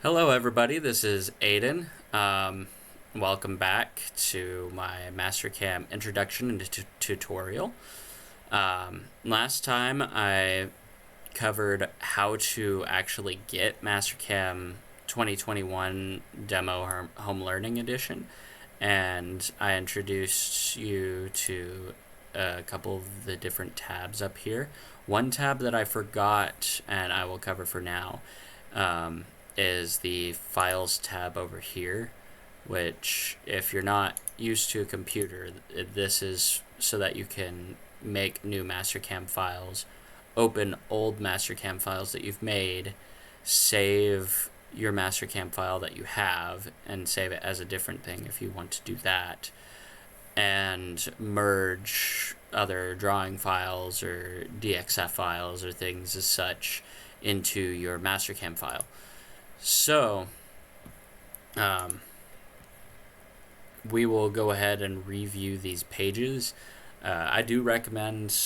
Hello, everybody. This is Aiden. Welcome back to my MasterCam introduction and tutorial. Last time I covered how to actually get MasterCam 2021 Demo Home Learning Edition, and I introduced you to a couple of the different tabs up here. One tab that I forgot and I will cover for now is the Files tab over here, which, if you're not used to a computer, this is so that you can make new MasterCam files, open old MasterCam files that you've made, save your MasterCam file that you have, and save it as a different thing if you want to do that, and merge other drawing files or DXF files or things as such into your MasterCam file. So, we will go ahead and review these pages. I do recommend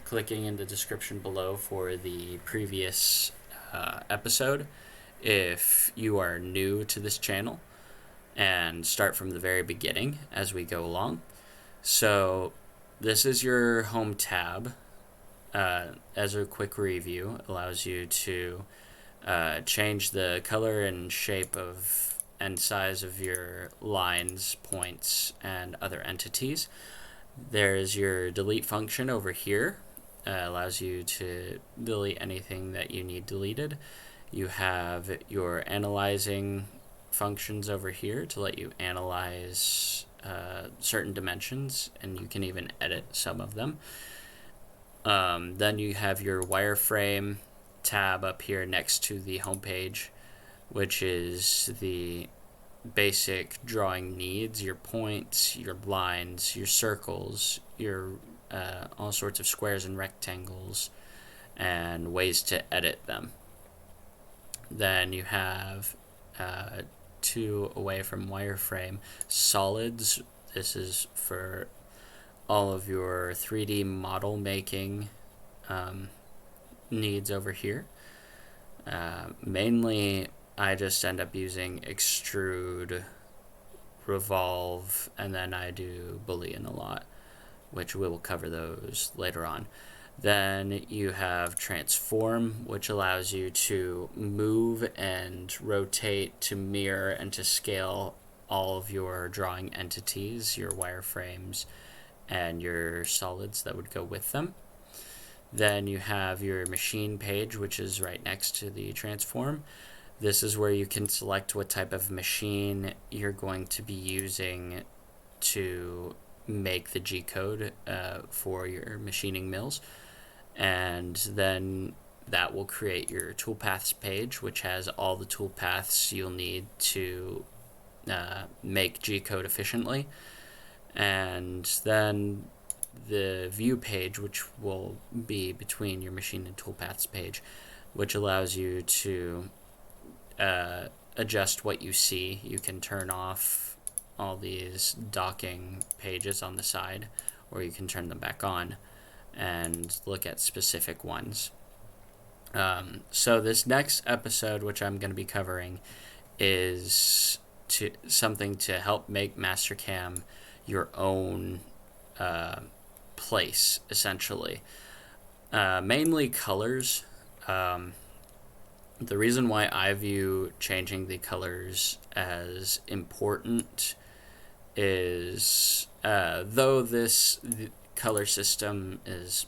clicking in the description below for the previous episode if you are new to this channel, and start from the very beginning as we go along. So, this is your home tab. As a quick review, allows you to change the color and shape of and size of your lines, points, and other entities. There's your delete function over here. Allows you to delete anything that you need deleted. You have your analyzing functions over here to let you analyze certain dimensions, and you can even edit some of them. Then you have your Wireframe tab up here next to the home page, which is the basic drawing needs: your points, your lines, your circles, your all sorts of squares and rectangles, and ways to edit them. Then you have two away from Wireframe, solids. This is for all of your 3D model making needs over here. Mainly, I just end up using extrude, revolve, and then I do boolean a lot, which we will cover those later on. Then you have transform, which allows you to move and rotate to mirror and to scale all of your drawing entities, your wireframes, and your solids that would go with them. Then you have your machine page, which is right next to the transform. This is where you can select what type of machine you're going to be using to make the G-code for your machining mills. And then that will create your toolpaths page, which has all the toolpaths you'll need to make G-code efficiently. And then the view page, which will be between your machine and toolpaths page, which allows you to adjust what you see. You can turn off all these docking pages on the side, or you can turn them back on and look at specific ones. So this next episode, which I'm going to be covering, is something to help make MasterCam your own place, essentially. Mainly colors. The reason why I view changing the colors as important is, though this color system is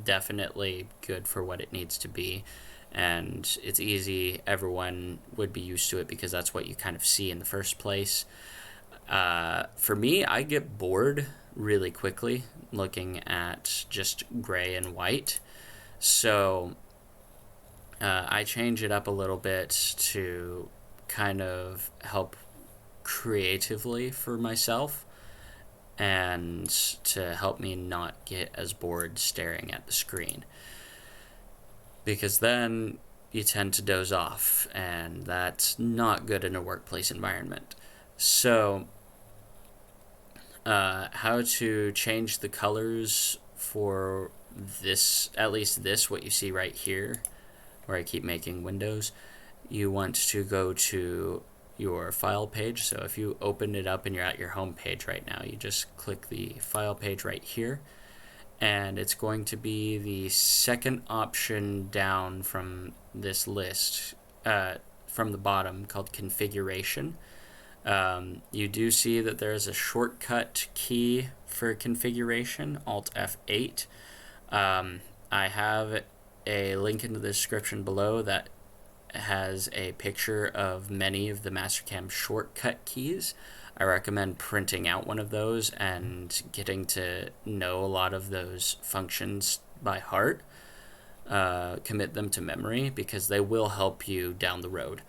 definitely good for what it needs to be, and it's easy, everyone would be used to it because that's what you kind of see in the first place. For me, I get bored really quickly looking at just gray and white, so I change it up a little bit to kind of help creatively for myself and to help me not get as bored staring at the screen, because then you tend to doze off, and that's not good in a workplace environment. So how to change the colors for this, at least this, what you see right here, where I keep making windows, you want to go to your file page. So if you open it up and you're at your home page right now, you just click the file page right here, and it's going to be the second option down from this list, from the bottom, called configuration. You do see that there's a shortcut key for configuration, Alt F8. I have a link in the description below that has a picture of many of the MasterCam shortcut keys. I recommend printing out one of those and getting to know a lot of those functions by heart. Commit them to memory, because they will help you down the road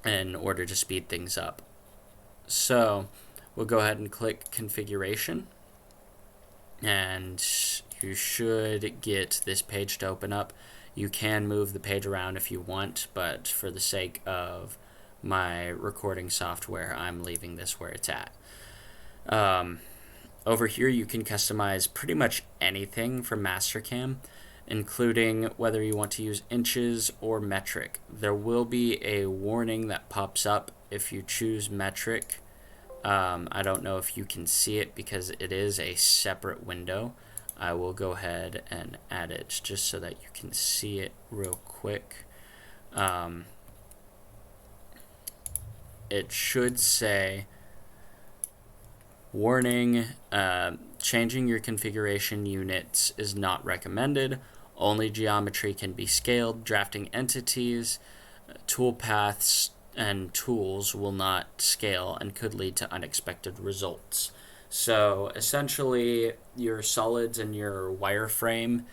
in order to speed things up. So we'll go ahead and click configuration, and you should get this page to open up. You can move the page around if you want, but for the sake of my recording software, I'm leaving this where it's at. Over here, you can customize pretty much anything from MasterCam, including whether you want to use inches or metric. There will be a warning that pops up if you choose metric. I don't know if you can see it because it is a separate window. I will go ahead and add it just so that you can see it real quick. It should say, warning, changing your configuration units is not recommended. Only geometry can be scaled. Drafting entities, toolpaths, and tools will not scale and could lead to unexpected results. So essentially, your solids and your wireframe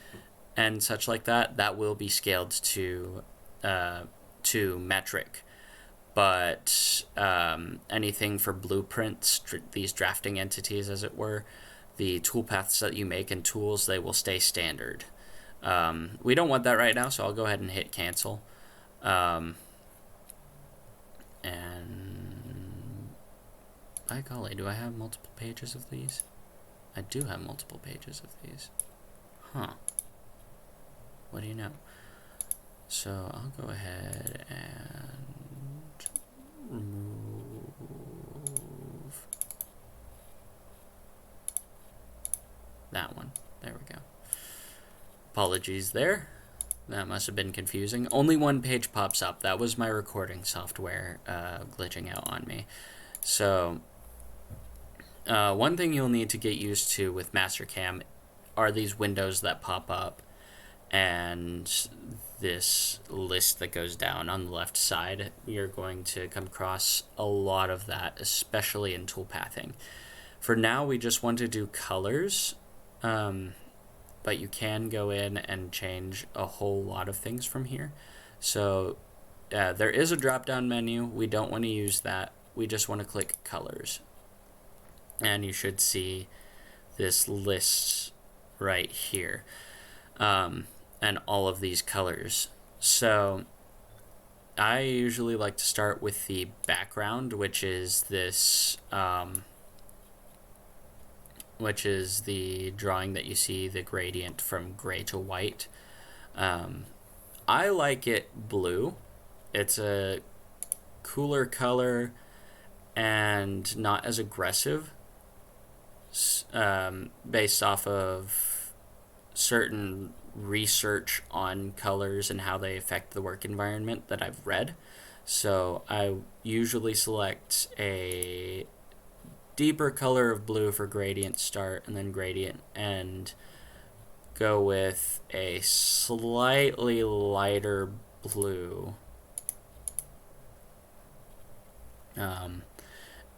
and such like that will be scaled to metric. But anything for blueprints, these drafting entities as it were, the toolpaths that you make and tools, they will stay standard. We don't want that right now, so I'll go ahead and hit cancel. And by golly, do I have multiple pages of these? I do have multiple pages of these. Huh. What do you know? So I'll go ahead and remove that one. There we go. Apologies there. That must have been confusing. Only one page pops up. That was my recording software glitching out on me. So one thing you'll need to get used to with MasterCam are these windows that pop up and this list that goes down on the left side. You're going to come across a lot of that, especially in toolpathing. For now, we just want to do colors, but you can go in and change a whole lot of things from here. So there is a drop-down menu. We don't want to use that. We just want to click colors. And you should see this list right here. And all of these colors. So I usually like to start with the background, which is this, which is the drawing that you see, the gradient from gray to white. I like it blue. It's a cooler color and not as aggressive, based off of certain research on colors and how they affect the work environment that I've read. So I usually select a deeper color of blue for gradient start and then gradient end. Go with a slightly lighter blue.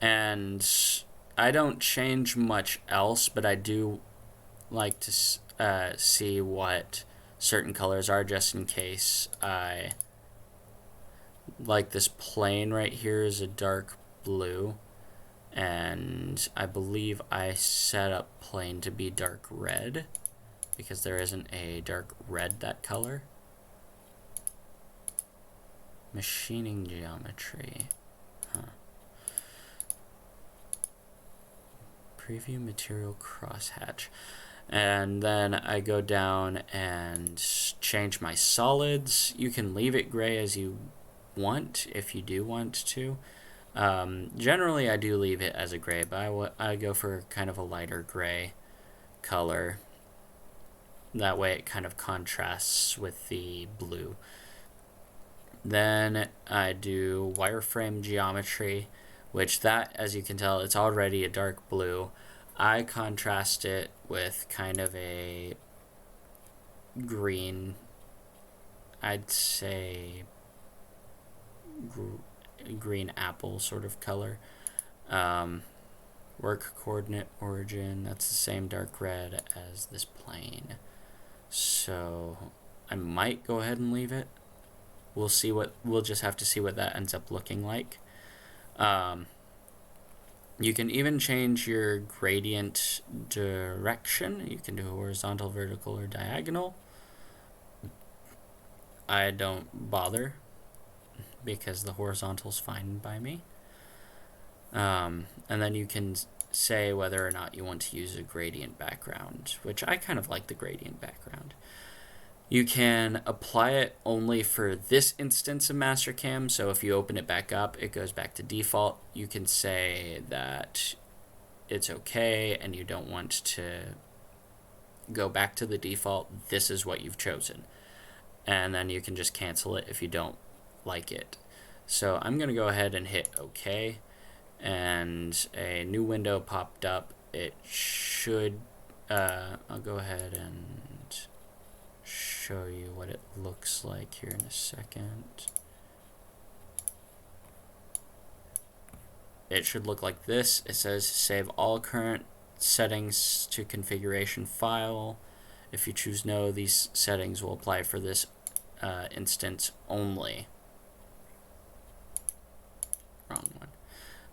And I don't change much else, but I do like to see what certain colors are just in case. I like this plane right here is a dark blue, and I believe I set up plane to be dark red because there isn't a dark red that color. Machining geometry. Preview material crosshatch. And then I go down and change my solids. You can leave it gray as you want if you do want to. Generally, I do leave it as a gray, but I go for kind of a lighter gray color. That way it kind of contrasts with the blue. Then I do wireframe geometry, which that, as you can tell, it's already a dark blue. I contrast it with kind of a green, I'd say green apple sort of color. Work coordinate origin, that's the same dark red as this plane. So I might go ahead and leave it. We'll just have to see what that ends up looking like. You can even change your gradient direction. You can do horizontal, vertical, or diagonal. I don't bother because the horizontal's fine by me. And then you can say whether or not you want to use a gradient background, which I kind of like the gradient background. You can apply it only for this instance of MasterCam, so if you open it back up, it goes back to default. You can say that it's okay and you don't want to go back to the default. This is what you've chosen. And then you can just cancel it if you don't like it. So I'm going to go ahead and hit OK, and a new window popped up. It should, I'll go ahead and show you what it looks like here in a second. It should look like this. It says save all current settings to configuration file. If you choose no, these settings will apply for this instance only. Wrong one.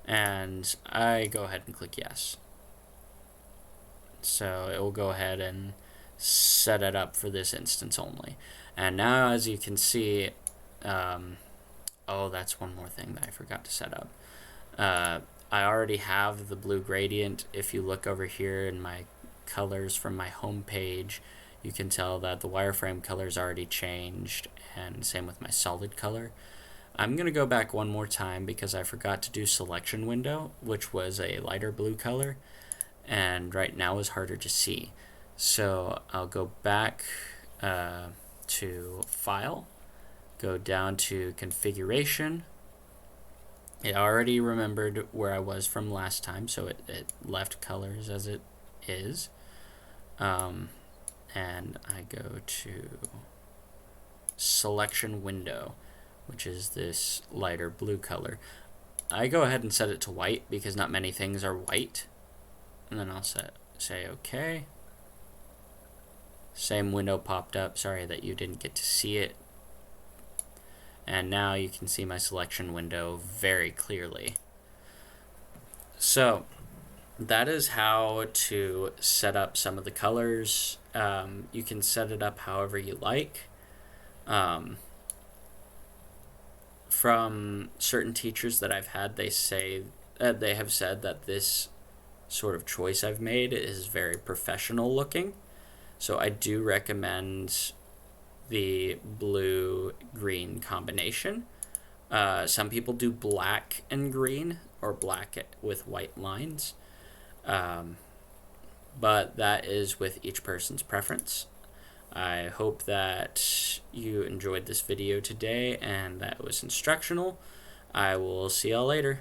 And I go ahead and click yes. So it will go ahead and set it up for this instance only. And now, as you can see, oh, that's one more thing that I forgot to set up. I already have the blue gradient. If you look over here in my colors from my home page, you can tell that the wireframe color is already changed, and same with my solid color. I'm going to go back one more time because I forgot to do selection window, which was a lighter blue color, and right now is harder to see. So I'll go back to File, go down to Configuration. It already remembered where I was from last time, so it left colors as it is. And I go to Selection Window, which is this lighter blue color. I go ahead and set it to white because not many things are white. And then I'll say OK. Same window popped up. Sorry that you didn't get to see it. And now you can see my selection window very clearly. So that is how to set up some of the colors. You can set it up however you like. From certain teachers that I've had, they have said that this sort of choice I've made is very professional looking. So I do recommend the blue-green combination. Some people do black and green, or black with white lines. But that is with each person's preference. I hope that you enjoyed this video today and that it was instructional. I will see y'all later.